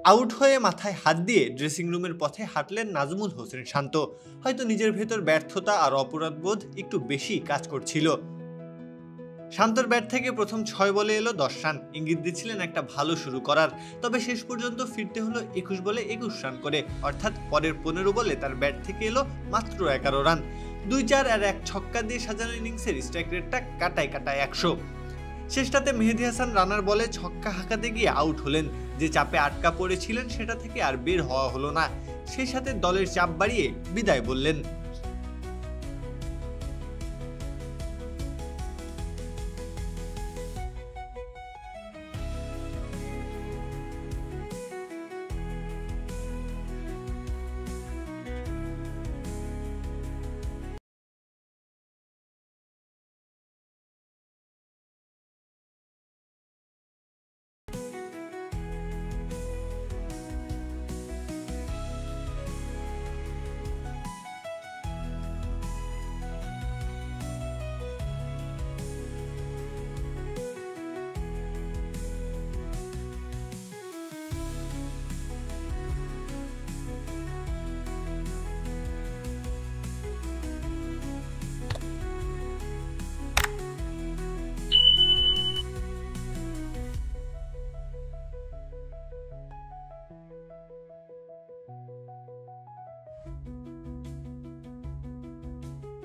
Out হয়ে মাথায় হাত দিয়ে ড্রেসিং রুমের পথে হাঁটলেন নাজমুল হোসেন শান্ত। হয়তো নিজের ভেতর ব্যর্থতা আর অপরাধবোধ একটু বেশি কাজ করছিল। শান্তর ব্যাট থেকে প্রথম ৬ বলে এলো ১০ রান, ইঙ্গিত দিচ্ছিলেন একটা ভালো শুরু করার। তবে শেষ পর্যন্ত ফিরতে হলো ২১ বলে ২১ রান করে, অর্থাৎ পরের ১৫ বলে তার ব্যাট থেকে এলো মাত্র ১১ রান। ২-৪ আর ১ ছক্কা দিয়ে সাজানো ইনিংসের স্ট্রাইক রেটটা কাটায় ১০০। শেষটাতে মেহেদী হাসান রানার বলে ছক্কা হাঁকাতে গিয়ে আউট হলেন। যে চাপে আটকা পড়েছিলেন সেটা থেকে আর বের হওয়া হলো না, সেই সাথে দলের চাপ বাড়িয়ে বিদায় বললেন।